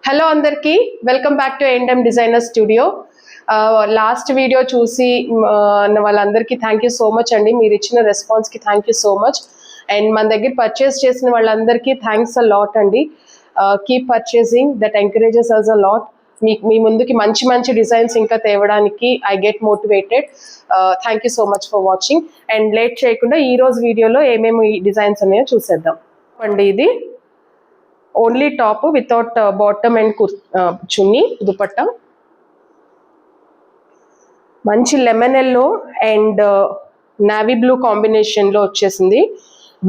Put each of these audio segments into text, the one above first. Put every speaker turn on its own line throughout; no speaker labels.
Hello అందరికీ welcome back to A&M designer studio. Last video చూసి వాళ్ళందరికీ థ్యాంక్ యూ సో మచ్ అండి. మీరు ఇచ్చిన రెస్పాన్స్కి thank you so much. And మన దగ్గర పర్చేస్ చేసిన వాళ్ళందరికీ థ్యాంక్స్ అ లాట్ అండి. Keep purchasing, that encourages us a lot. మీ ముందుకి మంచి మంచి డిజైన్స్ ఇంకా తేవడానికి I get motivated. Thank you so much for watching. And late చేయకుండా ఈ రోజు వీడియోలో ఏమేమి డిజైన్స్ ఉన్నాయో చూసేద్దాం అండి. ఇది only top without bottom and chunni dupatta. మంచి lemon yellow and navy blue కాంబినేషన్లో వచ్చేసింది.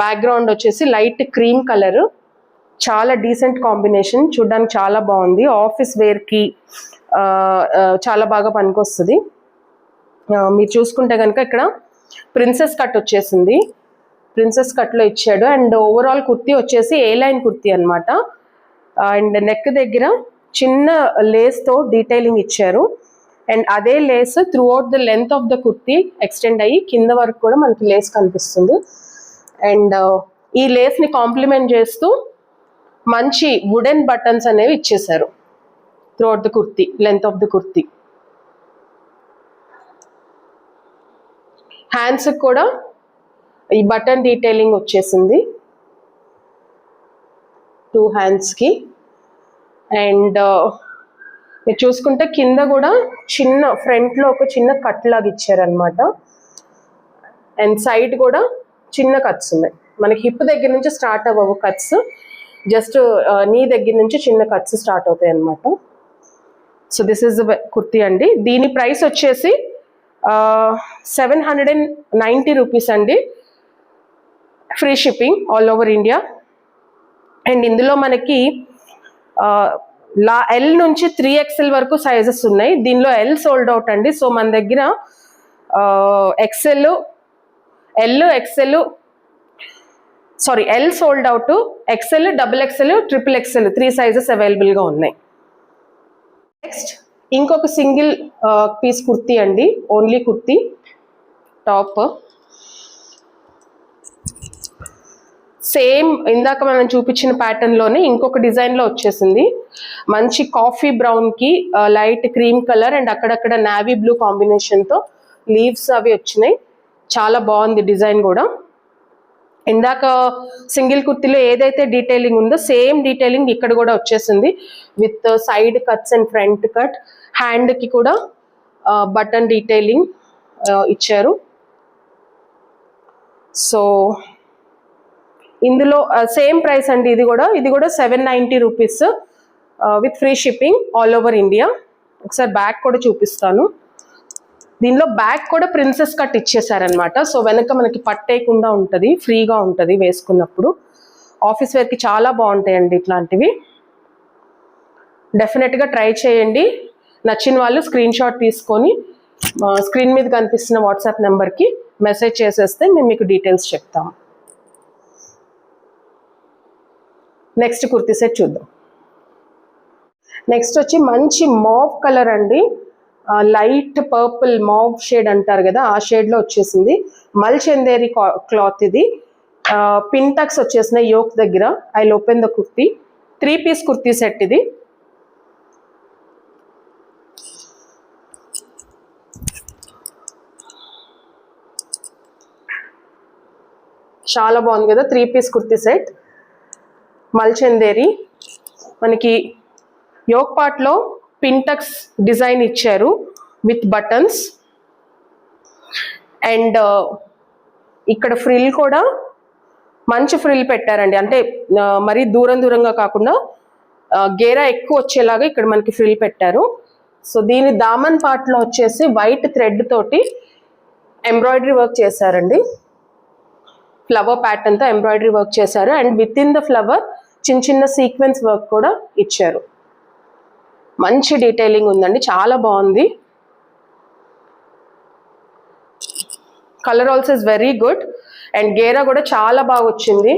బ్యాక్గ్రౌండ్ వచ్చేసి లైట్ క్రీమ్ కలర్. చాలా డీసెంట్ కాంబినేషన్, చూడడానికి చాలా బాగుంది. ఆఫీస్ వేర్కి చాలా బాగా పనికొస్తుంది. మీరు చూసుకుంటే కనుక ఇక్కడ ప్రిన్సెస్ కట్ వచ్చేసింది. ప్రిన్సెస్ కట్లో ఇచ్చాడు. అండ్ ఓవరాల్ కుర్తీ వచ్చేసి ఏ లైన్ కుర్తీ అనమాట. అండ్ నెక్ దగ్గర చిన్న లేస్తో డీటెయిలింగ్ ఇచ్చారు. అండ్ అదే lace throughout the length of the kurti extend అయ్యి కింద వరకు కూడా మనకి లేస్ కనిపిస్తుంది. అండ్ ఈ లేస్ని కాంప్లిమెంట్ చేస్తూ మంచి వుడెన్ బటన్స్ అనేవి ఇచ్చేసారు through out the kurti, length of the kurti. హ్యాండ్స్కి కూడా ఈ బటన్ డీటెయిలింగ్ వచ్చేసింది 2 హ్యాండ్స్కి. అండ్ మీరు చూసుకుంటే కింద కూడా చిన్న ఫ్రంట్లో ఒక చిన్న కట్ లాగా ఇచ్చారనమాట. అండ్ సైడ్ కూడా చిన్న కట్స్ ఉన్నాయి. మనకి హిప్ దగ్గర నుంచి స్టార్ట్ అవ్వవు కట్స్, జస్ట్ నీ దగ్గర నుంచి చిన్న కట్స్ స్టార్ట్ అవుతాయి అన్నమాట. So this is the kurti అండి. దీని ప్రైస్ వచ్చేసి 790 రూపీస్ అండి. Free shipping all over India. And ఇందులో మనకి ఎల్ నుంచి 3XL వరకు సైజెస్ ఉన్నాయి. దీనిలో ఎల్ సోల్డ్ అవుట్ అండి. సో మన దగ్గర L sold out, XL, XXL, XXL 3 sizes అవైలబుల్గా ఉన్నాయి. నెక్స్ట్ ఇంకొక సింగిల్ పీస్ కుర్తీ అండి, ఓన్లీ కుర్తీ టాప్. సేమ్ ఇందాక మనం చూపించిన ప్యాటర్న్లోనే ఇంకొక డిజైన్లో వచ్చేసింది. మంచి కాఫీ బ్రౌన్కి లైట్ క్రీమ్ కలర్ అండ్ అక్కడక్కడ నావీ బ్లూ కాంబినేషన్తో లీవ్స్ అవి వచ్చినాయి. చాలా బాగుంది డిజైన్ కూడా. ఇందాక సింగిల్ కుర్తీలో ఏదైతే డీటెయిలింగ్ ఉందో సేమ్ డీటెయిలింగ్ ఇక్కడ కూడా వచ్చేసింది with side cuts and front cut. హ్యాండ్కి కూడా బటన్ డీటెయిలింగ్ ఇచ్చారు. సో ఇందులో సేమ్ ప్రైస్ అండి. ఇది కూడా 790 rupees with free shipping all over India. ఒకసారి బ్యాక్ కూడా చూపిస్తాను. దీనిలో బ్యాక్ కూడా ప్రిన్సెస్ కట్ ఇచ్చేసారనమాట. సో వెనక మనకి పట్టేయకుండా ఉంటుంది, ఫ్రీగా ఉంటుంది వేసుకున్నప్పుడు. ఆఫీస్ వేర్కి చాలా బాగుంటాయండి ఇట్లాంటివి. డెఫినెట్గా ట్రై చేయండి. నచ్చిన వాళ్ళు స్క్రీన్ షాట్ తీసుకొని స్క్రీన్ మీద కనిపిస్తున్న వాట్సాప్ నెంబర్కి మెసేజ్ చేసేస్తే మేము మీకు డీటెయిల్స్ చెప్తాము. నెక్స్ట్ కుర్తీ సెట్ చూద్దాం. నెక్స్ట్ వచ్చి మంచి మావ్ కలర్ అండి. లైట్ పర్పుల్ మావ్ షేడ్ అంటారు కదా, ఆ షేడ్లో వచ్చేసింది. మల్చందేరి క్లాత్ ఇది. పింటక్స్ వచ్చేసినాయి యోక్ దగ్గర. I open the kurti. 3 piece kurti set ఇది. చాలా బాగుంది కదా 3 పీస్ కుర్తీ సెట్. మల్చందేరి మనకి యోక్ పార్ట్లో పింటక్స్ డిజైన్ ఇచ్చారు విత్ బటన్స్. అండ్ ఇక్కడ ఫ్రిల్ కూడా మంచి ఫ్రిల్ పెట్టారండి. అంటే మరీ దూరంగా కాకుండా గేరా ఎక్కువ వచ్చేలాగా ఇక్కడ మనకి ఫ్రిల్ పెట్టారు. సో దీని దామన్ పార్ట్లో వచ్చేసి వైట్ థ్రెడ్ తోటి ఎంబ్రాయిడరీ వర్క్ చేశారండి. ఫ్లవర్ ప్యాటర్న్తో ఎంబ్రాయిడరీ వర్క్ చేశారు. And with in the flower చిన్న సీక్వెన్స్ వర్క్ కూడా ఇచ్చారు. మంచి డీటెయిలింగ్ ఉందండి, చాలా బాగుంది. Colour also is very good. And గేరా కూడా చాలా బాగా వచ్చింది.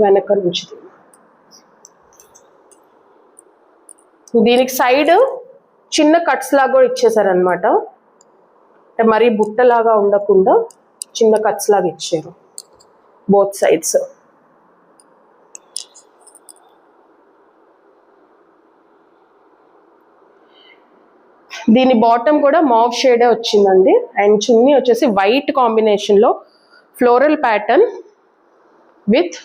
వెనక నుంచి దీనికి సైడ్ చిన్న కట్స్ లాగా కూడా ఇచ్చేసారనమాట. అంటే మరీ బుట్టలాగా ఉండకుండా చిన్న కట్స్ లాగా ఇచ్చారు బోత్ సైడ్స్. దీని బాటమ్ కూడా మావ్ షేడే వచ్చిందండి. అండ్ చున్నీ వచ్చేసి వైట్ కాంబినేషన్లో floral pattern with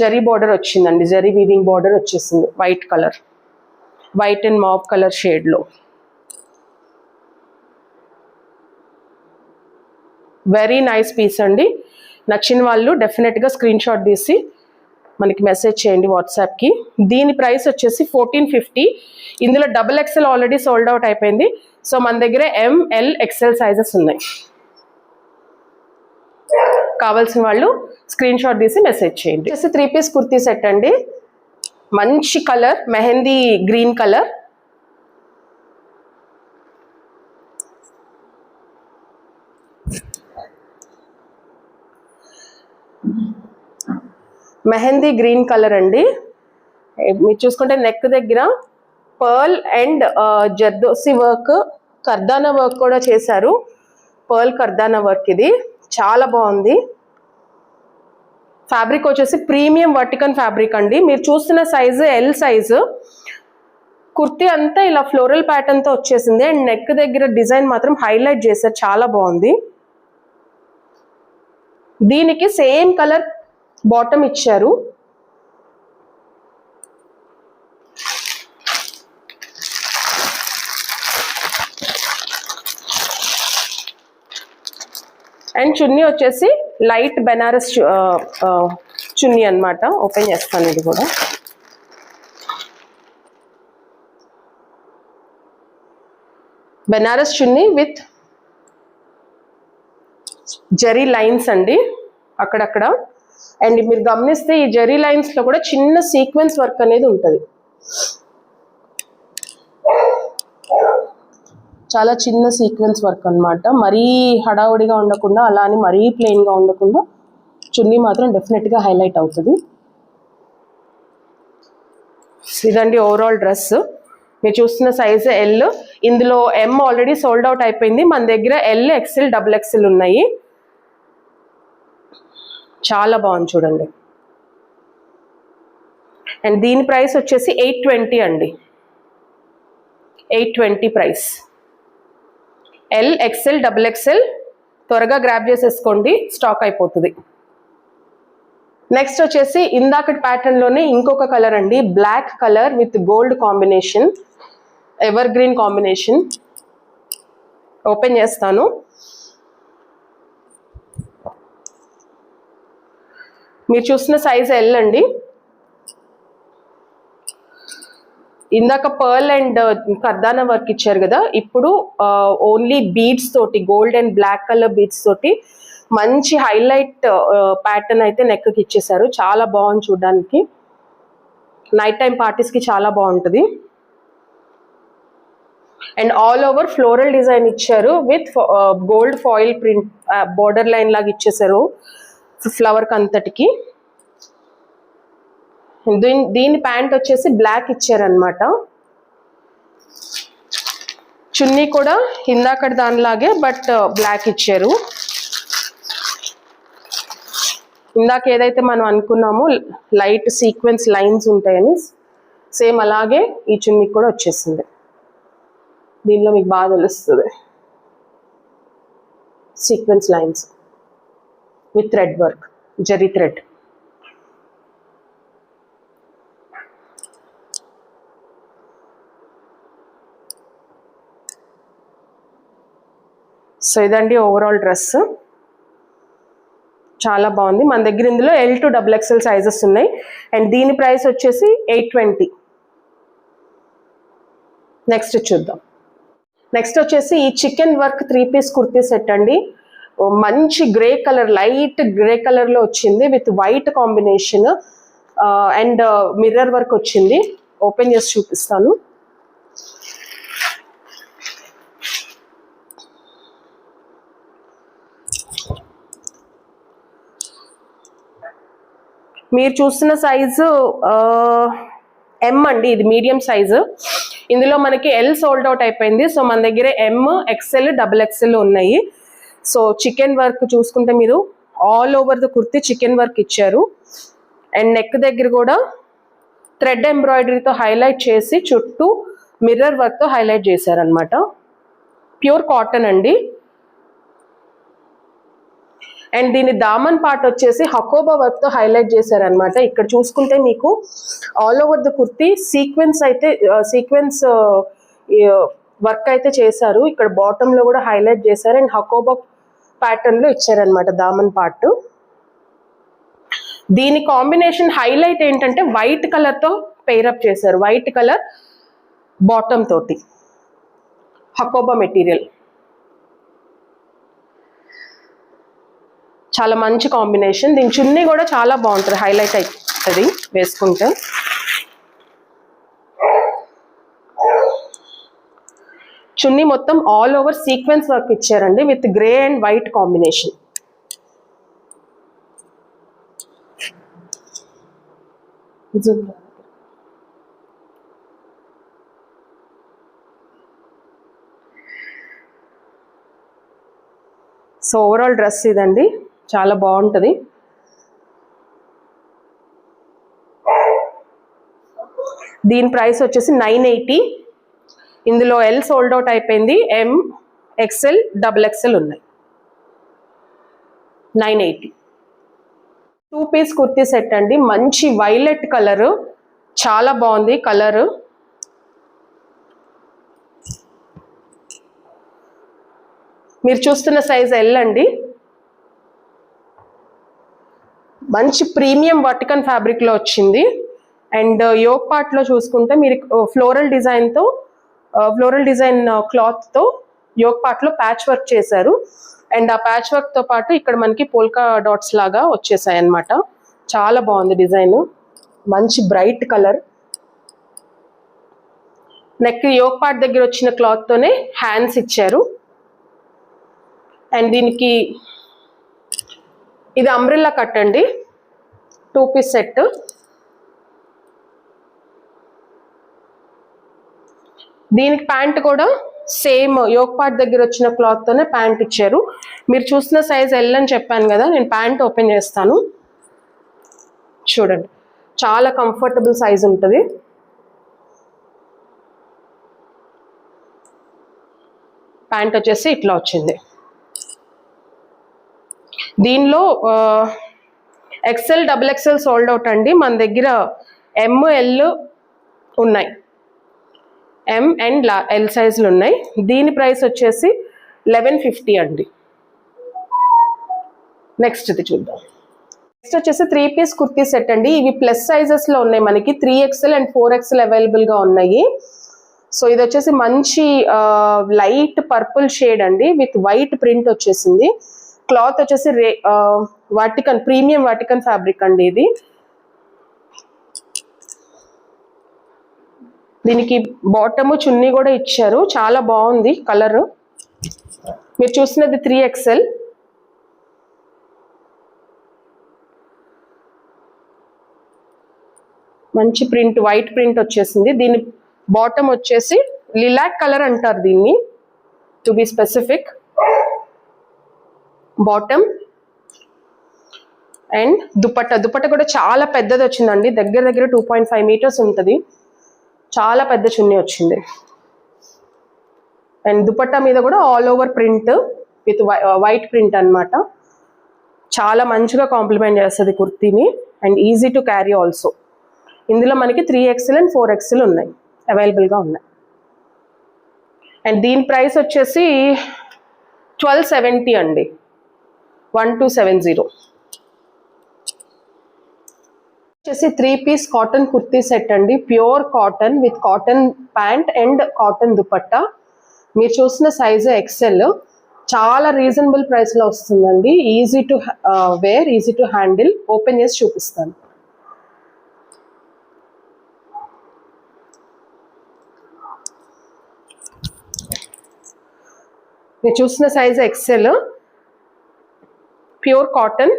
zari border వచ్చిందండి. జరీ వీవింగ్ బార్డర్ వచ్చేసింది white colour, white and mauve colour షేడ్లో. వెరీ నైస్ పీస్ అండి. నచ్చిన వాళ్ళు డెఫినెట్గా స్క్రీన్ షాట్ తీసి మనకి మెసేజ్ చేయండి వాట్సాప్కి. దీని ప్రైస్ వచ్చేసి 1450. ఇందులో XXL ఆల్రెడీ సోల్డ్ అవుట్ అయిపోయింది. సో మన దగ్గర ML XL సైజెస్ ఉన్నాయి. కావాల్సిన వాళ్ళు స్క్రీన్ షాట్ తీసి మెసేజ్ చేయండి. 3 పీస్ కుర్తీ సెట్ అండి. మంచి colour, mehndi green colour. Mehndi green colour అండి. మీరు చూసుకుంటే నెక్ దగ్గర pearl and zardosi work, kardana work కూడా చేశారు. పర్ల్ కర్దానా వర్క్, ఇది చాలా బాగుంది. ఫ్యాబ్రిక్ వచ్చేసి ప్రీమియం వర్టికన్ ఫ్యాబ్రిక్ అండి. మీరు చూస్తున్న సైజు ఎల్ సైజు. కుర్తీ అంతా ఇలా ఫ్లోరల్ ప్యాటర్న్తో వచ్చేసింది. అండ్ నెక్ దగ్గర డిజైన్ మాత్రం హైలైట్ చేశారు, చాలా బాగుంది. దీనికి సేమ్ కలర్ బాటమ్ ఇచ్చారు. అండ్ చున్నీ వచ్చేసి లైట్ బెనారస్ చున్నీ అన్నమాట. ఓపెన్ చేస్తాను ఇది కూడా. బెనారస్ చున్నీ విత్ జరీ లైన్స్ అండి అక్కడక్కడ. అండ్ మీరు గమనిస్తే ఈ జరీ లైన్స్లో కూడా చిన్న సీక్వెన్స్ వర్క్ అనేది ఉంటుంది. చాలా చిన్న సీక్వెన్స్ వర్క్ అన్నమాట. మరీ హడావుడిగా ఉండకుండా, అలా అని మరీ ప్లెయిన్గా ఉండకుండా చున్నీ మాత్రం డెఫినెట్గా హైలైట్ అవుతుంది. ఇదండి ఓవరాల్ డ్రెస్. మీరు చూస్తున్న సైజు ఎల్. ఇందులో M ఆల్రెడీ సోల్డ్ అవుట్ అయిపోయింది. మన దగ్గర L, XL, XXL ఉన్నాయి. చాలా బాగుంది చూడండి. అండ్ దీని ప్రైస్ వచ్చేసి 820 అండి. 820 ప్రైస్. L, XL, XXL త్వరగా గ్రాబ్ చేసేసుకోండి, స్టాక్ అయిపోతుంది. నెక్స్ట్ వచ్చేసి ఇందాకటి ప్యాటర్న్లోనే ఇంకొక కలర్ అండి. Black colour with gold combination, evergreen combination. Open చేస్తాను. మీరు చూసిన సైజ్ ఎల్ అండి. ఇందాక పర్ల్ అండ్ కర్దానా వర్క్ ఇచ్చారు కదా, ఇప్పుడు ఓన్లీ బీడ్స్ తోటి, gold and black colour beads తోటి మంచి హైలైట్ ప్యాటర్న్ అయితే నెక్కి ఇచ్చేసారు. చాలా బాగుంది చూడడానికి. నైట్ టైం పార్టీస్కి చాలా బాగుంటుంది. And all over floral design ఇచ్చారు with gold foil print border line లాగా ఇచ్చేసారు ఫ్లవర్ అంతటికి. దీని ప్యాంట్ వచ్చేసి బ్లాక్ ఇచ్చారనమాట. చున్నీ కూడా ఇందాకటి దానిలాగే బట్ బ్లాక్ ఇచ్చారు. ఇందాక ఏదైతే మనం అనుకున్నామో లైట్ సీక్వెన్స్ లైన్స్ ఉంటాయని, సేమ్ అలాగే ఈ చున్నీ కూడా వచ్చేసింది. దీనిలో మీకు బాగా తెలుస్తుంది sequence lines with thread work, zari thread. So ఇదండి ఓవరాల్ డ్రెస్. చాలా బాగుంది. మన దగ్గర ఇందులో L to XXL సైజెస్ ఉన్నాయి. అండ్ దీని ప్రైస్ వచ్చేసి 820. నెక్స్ట్ చూద్దాం. నెక్స్ట్ వచ్చేసి ఈ chikan work 3 piece kurti set అండి. మంచి గ్రే కలర్, లైట్ గ్రే కలర్లో వచ్చింది with white combination and mirror work వచ్చింది. ఓపెన్ చేసి చూపిస్తాను. మీరు చూస్తున్న సైజు M అండి. ఇది మీడియం సైజు. ఇందులో మనకి L సోల్డ్ అవుట్ అయిపోయింది. సో మన దగ్గర M, XL, XXL ఉన్నాయి. సో చికెన్ వర్క్ చూసుకుంటే మీరు all over the kurti chicken work ఇచ్చారు. అండ్ నెక్ దగ్గర కూడా థ్రెడ్ ఎంబ్రాయిడరీతో హైలైట్ చేసి చుట్టూ మిర్రర్ వర్క్ తో హైలైట్ చేశారనమాట. ప్యూర్ కాటన్ అండి. అండ్ దీని దామన్ పార్ట్ వచ్చేసి హకోబా వర్క్ తో హైలైట్ చేశారనమాట. ఇక్కడ చూసుకుంటే మీకు all over the kurti sequence work అయితే చేశారు. ఇక్కడ బాటమ్ లో కూడా హైలైట్ చేశారు అండ్ హకోబా ప్యాటర్న్ లో ఇచ్చారనమాట దామన్ పార్ట్. దీని కాంబినేషన్ హైలైట్ ఏంటంటే వైట్ కలర్ తో పెయిరప్ చేశారు. వైట్ కలర్ బాటమ్ తోటి హకోబా మెటీరియల్. చాలా మంచి కాంబినేషన్. దీని చున్నీ కూడా చాలా బాగుంటుంది, హైలైట్ అవుతుంది వేసుకుంటే. చున్నీ మొత్తం ఆల్ ఓవర్ సీక్వెన్స్ వర్క్ ఇచ్చారండి with grey and white combination. So overall dress ఇదండి, చాలా బాగుంటుంది. దీని ప్రైస్ వచ్చేసి 980. ఇందులో ఎల్ సోల్డ్ అవుట్ అయిపోయింది, ఎం, ఎక్స్ఎల్, XXL ఉన్నాయి. 980. 2 పీస్ కుర్తీ సెట్ అండి. మంచి వైలెట్ కలరు, చాలా బాగుంది కలరు. మీరు చూస్తున్న సైజ్ ఎల్ అండి. మంచి ప్రీమియం వర్టికన్ ఫ్యాబ్రిక్ లో వచ్చింది. అండ్ యోక్ పార్ట్ లో చూసుకుంటే మీరు ఫ్లోరల్ డిజైన్ క్లాత్ తో యోక్ పార్ట్ లో ప్యాచ్ వర్క్ చేశారు. అండ్ ఆ ప్యాచ్ వర్క్ తో పాటు ఇక్కడ మనకి పోల్కా డాట్స్ లాగా వచ్చేసాయి అన్నమాట. చాలా బాగుంది డిజైన్, మంచి bright colour. Neck yoke part దగ్గర వచ్చిన క్లాత్ తోనే హ్యాండ్స్ ఇచ్చారు. అండ్ దీనికి ఇది అంబ్రెల్లా కట్ అండి, 2 పీస్ సెట్. దీనికి ప్యాంట్ కూడా సేమ్ యోక్ పార్ట్ దగ్గర వచ్చిన క్లాత్ తోనే ప్యాంట్ ఇచ్చారు. మీరు చూసిన సైజ్ ఎల్ అని చెప్పాను కదా, నేను ప్యాంట్ ఓపెన్ చేస్తాను చూడండి. చాలా కంఫర్టబుల్ సైజ్ ఉంటుంది. ప్యాంట్ వచ్చేసి ఇట్లా వచ్చింది. దీనిలో XL, XXL సోల్డ్ అవుట్ అండి. మన దగ్గర ML ఉన్నాయి, M అండ్ L సైజులు ఉన్నాయి. దీని ప్రైస్ వచ్చేసి 1150 అండి. నెక్స్ట్ ఇది చూద్దాం. నెక్స్ట్ వచ్చేసి 3 పీస్ కుర్తీ సెట్ అండి. ఇవి ప్లస్ సైజెస్ లో ఉన్నాయి, మనకి 3XL అండ్ 4XL అవైలబుల్ గా ఉన్నాయి. సో ఇది వచ్చేసి మంచి లైట్ పర్పుల్ షేడ్ అండి విత్ వైట్ ప్రింట్ వచ్చేసింది. క్లాత్ వచ్చేసి ప్రీమియం వాటికన్ ఫ్యాబ్రిక్ అండి ఇది. దీనికి బాటము చున్నీ కూడా ఇచ్చారు, చాలా బాగుంది కలర్. మీరు చూసినది 3XL. మంచి ప్రింట్, వైట్ ప్రింట్ వచ్చేసింది. దీని బాటమ్ వచ్చేసి లిలాక్ కలర్ అంటారు దీన్ని, to be specific. Bottom and dupatta కూడా చాలా పెద్దది వచ్చిందండి, దగ్గర 2.5 మీటర్స్ ఉంటుంది. చాలా పెద్ద చున్నీ వచ్చింది. అండ్ దుపట్టా మీద కూడా all over print with white print అన్నమాట. చాలా మంచిగా కాంప్లిమెంట్ చేస్తుంది కుర్తీని and easy to carry also. ఇందులో మనకి 3XL అండ్ 4XL ఉన్నాయి, అవైలబుల్గా ఉన్నాయి. అండ్ దీని ప్రైస్ వచ్చేసి 1270 అండి, 1270. వచ్చేసి 3 పీస్ కాటన్ కుర్తీ సెట్ అండి. Pure cotton with cotton pant and cotton dupatta. మీరు చూసిన సైజు XL. చాలా రీజనబుల్ ప్రైస్ లో వస్తుందండి. Easy to wear, easy to handle. Open చేసి చూపిస్తాను. మీరు చూసిన size XL. Pure cotton,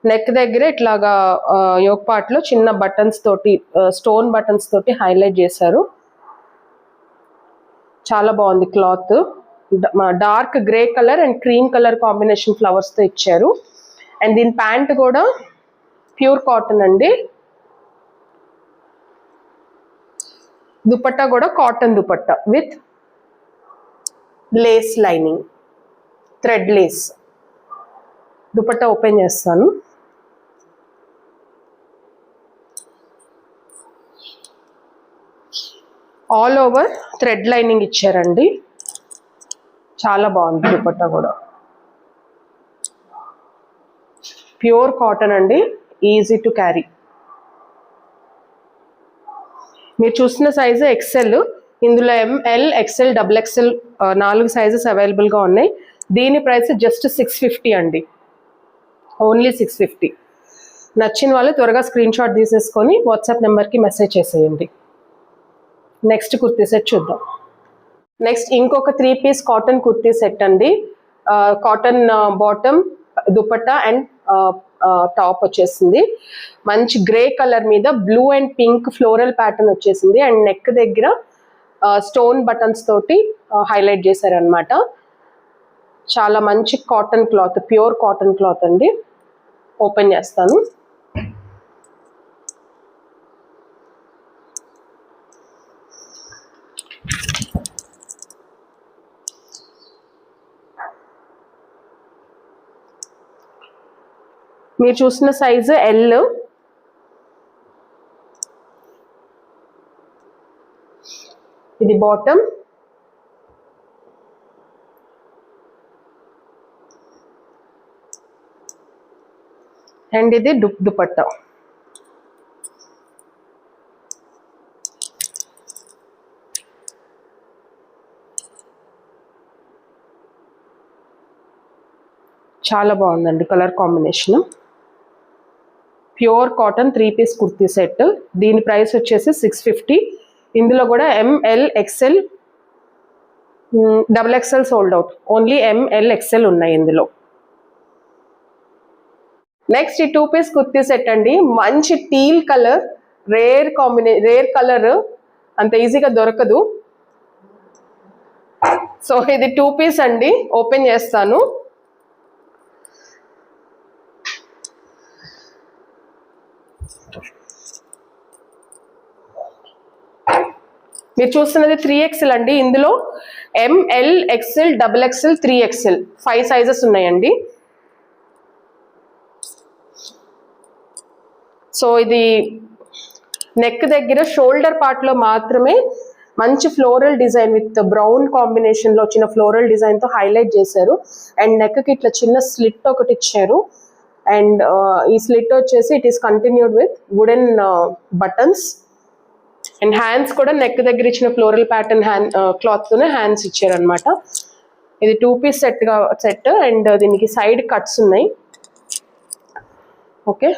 neck దగ్గర ఇట్లాగా యోక్ పార్ట్ లో చిన్న బటన్స్ తోటి, స్టోన్ బటన్స్ తోటి హైలైట్ చేశారు. చాలా బాగుంది cloth. Dark grey colour and cream colour combination flowers తో ఇచ్చారు. అండ్ దీని ప్యాంట్ కూడా ప్యూర్ కాటన్ అండి. దుపట్టా కూడా cotton dupatta with lace lining, thread lace. Dupatta open చేస్తాను. ఆల్ ఓవర్ థ్రెడ్ లైనింగ్ ఇచ్చారండి. చాలా బాగుంది దుపట్టా కూడా. ప్యూర్ కాటన్ అండి, ఈజీ టు క్యారీ. మీరు చూసిన సైజు ఎక్సెల్. ఇందులో M L, XL, double XL 4 sizes అవైలబుల్గా ఉన్నాయి. దీని ప్రైస్ జస్ట్ 650 అండి, ఓన్లీ 650. నచ్చిన వాళ్ళు త్వరగా స్క్రీన్ షాట్ తీసేసుకొని వాట్సాప్ నెంబర్కి మెసేజ్ చేసేయండి. నెక్స్ట్ కుర్తీ సెట్ చూద్దాం. నెక్స్ట్ ఇంకొక 3 పీస్ కాటన్ కుర్తీ సెట్ అండి. Cotton bottom, dupatta and top వచ్చేసింది. మంచి గ్రే కలర్ మీద blue and pink floral pattern వచ్చేసింది. అండ్ నెక్ దగ్గర స్టోన్ బటన్స్ తోటి హైలైట్ చేశారనమాట. చాలా మంచి cotton cloth, pure cotton cloth అండి. ఓపెన్ చేస్తాను. మీరు చూసిన సైజు ఎల్. ఇది బాటమ్, అండ్ ఇది దుపట్టా. చాలా బాగుందండి colour combination. Pure cotton 3 piece kurti set. దీని ప్రైస్ వచ్చేసి 650. ఇందులో కూడా M L, XL, double XL sold out. Only M L, XL ఉన్నాయి ఇందులో. నెక్స్ట్ ఈ 2 పీస్ కుర్తీ సెట్ అండి. మంచి టీల్ కలర్, రేర్ కలర్, అంత ఈజీగా దొరకదు. సో ఇది 2 పీస్ అండి. ఓపెన్ చేస్తాను. మీరు చూస్తున్నది 3XL అండి. ఇందులో M L, XL, double XL, 3XL 5 sizes ఉన్నాయండి. సో ఇది నెక్ దగ్గర షోల్డర్ పార్ట్లో మాత్రమే మంచి ఫ్లోరల్ డిజైన్ విత్ బ్రౌన్ కాంబినేషన్లో వచ్చిన ఫ్లోరల్ డిజైన్తో హైలైట్ చేశారు. అండ్ నెక్కి ఇట్లా చిన్న స్లిట్ ఒకటి ఇచ్చారు. అండ్ ఈ స్లిట్ వచ్చేసి it is continued with wooden buttons. And hands కూడా నెక్ దగ్గర ఇచ్చిన ఫ్లోరల్ ప్యాటర్న్ క్లాత్తోనే హ్యాండ్స్ ఇచ్చారనమాట. ఇది 2 పీస్ సెట్ అండ్ దీనికి సైడ్ కట్స్ ఉన్నాయి. ఓకే.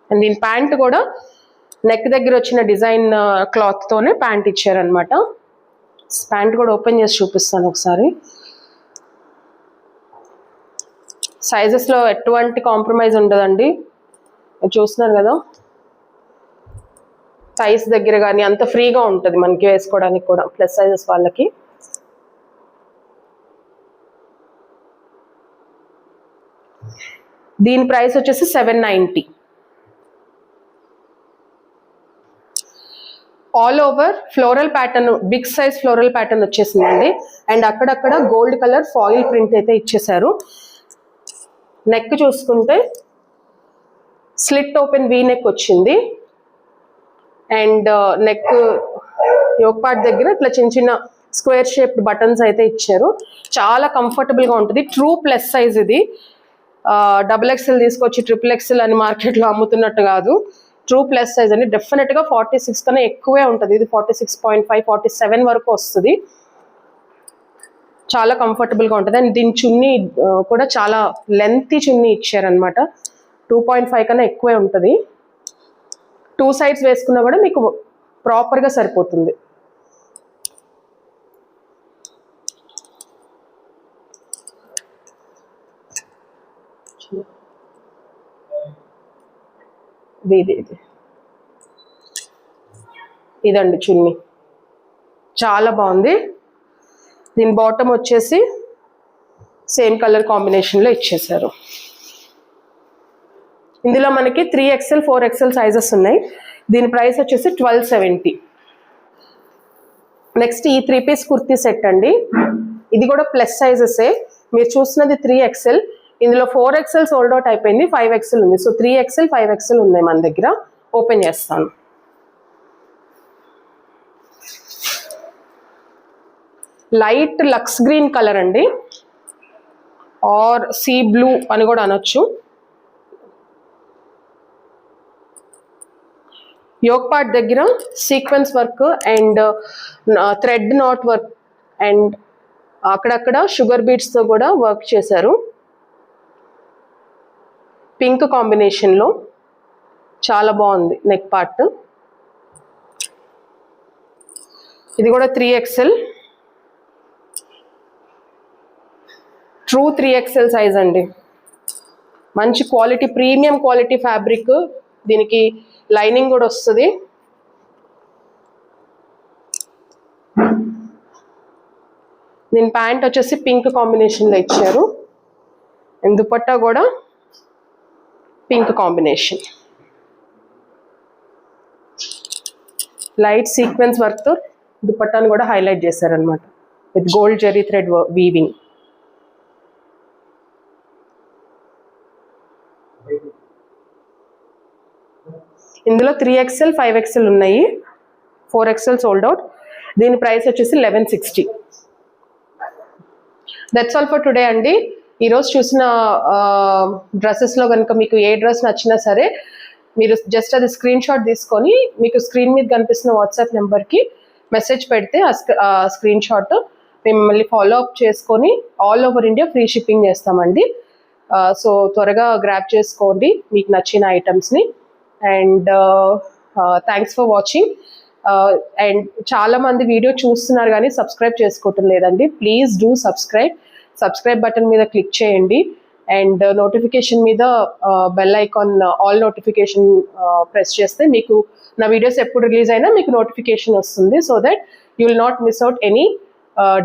అండ్ దీని ప్యాంట్ కూడా నెక్ దగ్గర వచ్చిన డిజైన్ క్లాత్తోనే ప్యాంట్ ఇచ్చారనమాట. ప్యాంట్ కూడా ఓపెన్ చేసి చూపిస్తాను ఒకసారి. సైజెస్లో ఎటువంటి కాంప్రమైజ్ ఉండదండి. చూస్తున్నారు కదా, సైజ్ దగ్గర కానీ అంత ఫ్రీగా ఉంటుంది మనకి వేసుకోవడానికి కూడా, ప్లస్ సైజెస్ వాళ్ళకి. దీని ప్రైస్ వచ్చేసి 790. All over floral pattern, big size floral pattern వచ్చేసిందండి. అండ్ అక్కడక్కడ గోల్డ్ కలర్ ఫాయిల్ ప్రింట్ అయితే ఇచ్చేసారు. నెక్ చూసుకుంటే స్లిట్ ఓపెన్ వీ నెక్ వచ్చింది. అండ్ నెక్ యోక్ పార్ట్ దగ్గర ఇట్లా చిన్న చిన్న స్క్వేర్ షేప్డ్ బటన్స్ అయితే ఇచ్చారు. చాలా కంఫర్టబుల్గా ఉంటుంది. ట్రూ ప్లస్ సైజ్ ఇది. డబుల్ ఎక్స్ఎల్ తీసుకొచ్చి ట్రిపుల్ ఎక్స్ఎల్ అని మార్కెట్లో అమ్ముతున్నట్టు కాదు. ట్రూ ప్లస్ సైజ్ అండి. డెఫినెట్గా 46 కన్నా ఎక్కువే ఉంటుంది. ఇది 46.5, 47 వరకు వస్తుంది. చాలా కంఫర్టబుల్గా ఉంటుంది. అండ్ దీని చున్నీ కూడా చాలా లెంతీ చున్నీ ఇచ్చారనమాట. 2.5 కన్నా ఎక్కువే ఉంటుంది. 2 సైడ్స్ వేసుకున్నా కూడా మీకు ప్రాపర్గా సరిపోతుంది. ఇదండి చున్నీ, చాలా బాగుంది. దీని బాటమ్ వచ్చేసి సేమ్ కలర్ కాంబినేషన్లో ఇచ్చేసారు. ఇందులో మనకి 3XL, 4XL సైజెస్ ఉన్నాయి. దీని ప్రైస్ వచ్చేసి 1270. నెక్స్ట్ ఈ 3 పీస్ కుర్తీ సెట్ అండి. ఇది కూడా ప్లస్ సైజెసే. మీరు చూస్తున్నది 3XL, ఇందులో 4XL సోల్డ్ అవుట్ అయిపోయింది, 5XL ఉంది. సో 3XL 5XL ఉన్నాయి మన దగ్గర. ఓపెన్ చేస్తాను. లైట్ లక్స్ గ్రీన్ కలర్ అండి, ఆర్ సీ బ్లూ అని కూడా అనొచ్చు. యోక్ పార్ట్ దగ్గర sequence work and thread knot work and అక్కడక్కడ షుగర్ బీడ్స్తో కూడా వర్క్ చేశారు. పింక్ కాంబినేషన్లో చాలా బాగుంది నెక్ పార్ట్. ఇది కూడా 3XL, ట్రూ 3XL సైజ్ అండి. మంచి క్వాలిటీ, ప్రీమియం క్వాలిటీ ఫ్యాబ్రిక్. దీనికి లైనింగ్ కూడా వస్తుంది. దీని ప్యాంట్ వచ్చేసి పింక్ కాంబినేషన్లో ఇచ్చారు. దుపట్టా కూడా పింక్ కాంబినేషన్. లైట్ సీక్వెన్స్ వర్క్తో దుపట్టాను కూడా హైలైట్ చేశారనమాట with gold zari thread weaving. ఇందులో 3XL 5XL ఉన్నాయి, 4XL సోల్డ్ అవుట్. దీని ప్రైస్ వచ్చేసి 1160. దట్స్ ఆల్ ఫర్ టుడే అండి. ఈరోజు చూసిన డ్రెస్సెస్లో కనుక మీకు ఏ డ్రెస్ నచ్చినా సరే మీరు జస్ట్ అది స్క్రీన్ షాట్ తీసుకొని మీకు స్క్రీన్ మీద కనిపిస్తున్న వాట్సాప్ నెంబర్కి మెసేజ్ పెడితే ఆ స్క్రీన్ షాట్ మేము మళ్ళీ ఫాలో అప్ చేసుకొని all over India free shipping చేస్తామండి. సో త్వరగా గ్రాప్ చేసుకోండి మీకు నచ్చిన ఐటమ్స్ని. And thanks for watching. And చాలామంది వీడియో చూస్తున్నారు కానీ సబ్స్క్రైబ్ చేసుకోవటం లేదండి. ప్లీజ్ డూ సబ్స్క్రైబ్ బటన్ మీద క్లిక్ చేయండి అండ్ నోటిఫికేషన్ మీద bell icon all notification press చేస్తే మీకు నా వీడియోస్ ఎప్పుడు రిలీజ్ అయినా మీకు నోటిఫికేషన్ వస్తుంది. So that you will not miss out any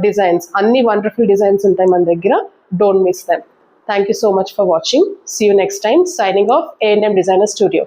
designs. అన్ని వండర్ఫుల్ డిజైన్స్ ఉంటాయి మన దగ్గర. Don't miss them. Thank you so much for watching. See you next time. Signing off, A&M Designer Studio.